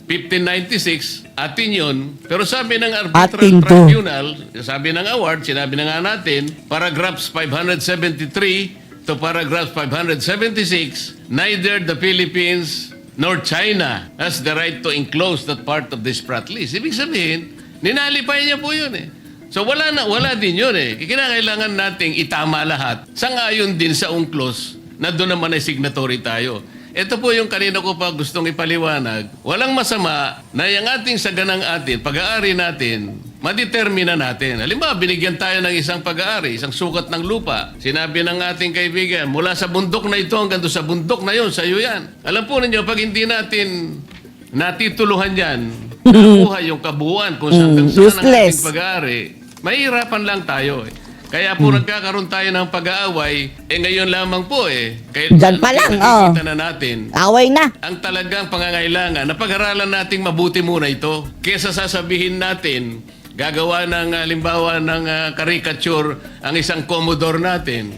1596, atin yun, pero sabi ng arbitral Atin to. tribunal, sabi ng award, sinabi na nga natin, paragraphs 573 to paragraph 576, neither the Philippines nor China has the right to enclose that part of the Sprat list. Ibig sabihin, ninalipay niya po yun eh. So wala din yun eh. Kinakailangan nating itama lahat. Sangayon din sa UNCLOS na doon naman ay signatory tayo. Ito po yung kanina ko pa gustong ipaliwanag. Walang masama na yung ating saganang atin, pag-aari natin, madetermina natin. Halimbawa, binigyan tayo ng isang pag-aari, isang sukat ng lupa. Sinabi ng ating kaibigan, mula sa bundok na ito hanggang doon sa bundok na yun, sa iyo yan. Alam po ninyo, pag hindi natin natituluhan yan, nakuha yung kabuuan kung saan ang ating useless. pag-aari, mahihirapan lang tayo. Kaya po nagkakaroon tayo ng pag-aaway, ngayon lamang po Kaya Diyan pa lang, nakikita na natin. Away na. Ang talagang pangangailangan, napag-aralan nating mabuti muna ito. Kesa sasabihin natin, gagawa ng halimbawa ng caricature ang isang Commodore natin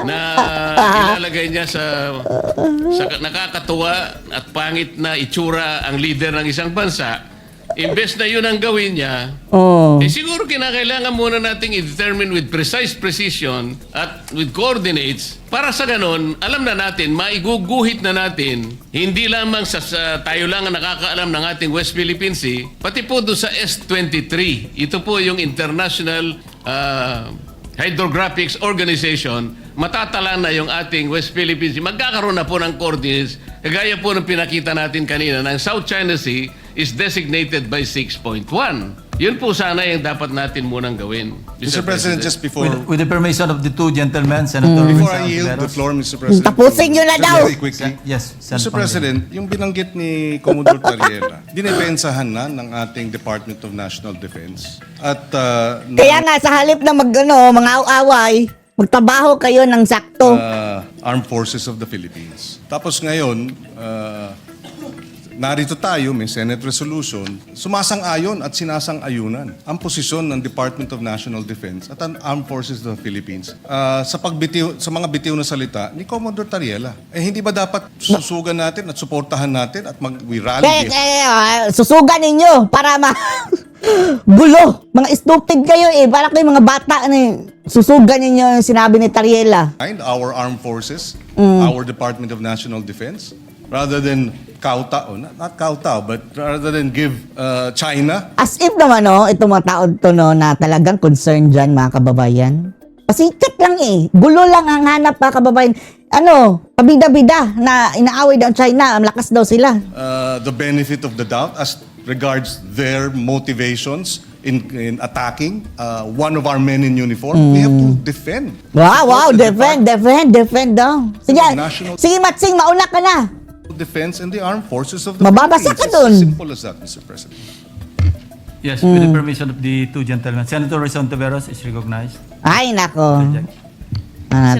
na ilalagay niya sa nakakatuwa at pangit na itsura ang leader ng isang bansa. Imbes na yun ang gawin niya, Oh. siguro kinakailangan muna nating i-determine with precise precision at with coordinates para sa ganon, alam na natin, maiguguhit na natin, hindi lamang sa tayo lang ang nakakaalam ng ating West Philippine Sea, pati po doon sa S-23. Ito po yung International Hydrographics Organization, matatala na yung ating West Philippine Sea. Magkakaroon na po ng coordinates, kagaya po ng pinakita natin kanina, ng South China Sea is designated by 6.1. Yun po sana yung dapat natin munang gawin. Mr. President, just before With the permission of the two gentlemen, Senator before I Rizal yield the Ontiveros. floor, Mr. President. Tapusin niyo na just daw. Very quickly. Yes, Mr. Senator President, yung binanggit ni Commodore Tariela, dinipensahan na ng ating Department of National Defense. At Kaya nga, sa halip na mga away, magtrabaho kayo ng sakto. Armed Forces of the Philippines. Tapos ngayon, narito tayo, may Senate resolution, sumasang-ayon at sinasang-ayunan ang posisyon ng Department of National Defense at ang Armed Forces of the Philippines sa mga bitiw na salita ni Commodore Tariela. Hindi ba dapat susugan natin at suportahan natin at we rally? Susugan ninyo para gulo. Mga stupid kayo Para kayo mga bata susugan ninyo yung sinabi ni Tariela. Our armed forces, our Department of National Defense, rather than kowtow, not kowtow, but rather than give China. As if naman, itong mga tao to, na talagang concerned dyan, mga kababayan. Pasikat lang Gulo lang ang hanap, mga kababayan. Pabida-bida na inaaway daw ang China, ang lakas daw sila. The benefit of the doubt as regards their motivations in attacking one of our men in uniform. We have to defend. Wow, Support the defend daw. Sige, National- sige Matsing, mauna ka na. Defense and the armed forces of the Mababasa Philippines. ka dun. It's as simple as that, Mr. President. Yes, with the permission of the two gentlemen. Senator Rizal Ontiveros is recognized. Ay, nako. Jack.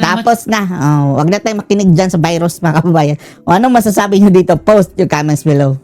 Tapos na. Wag na tayo makinig dyan sa virus, mga kababayan. Anong masasabi nyo dito? Post your comments below.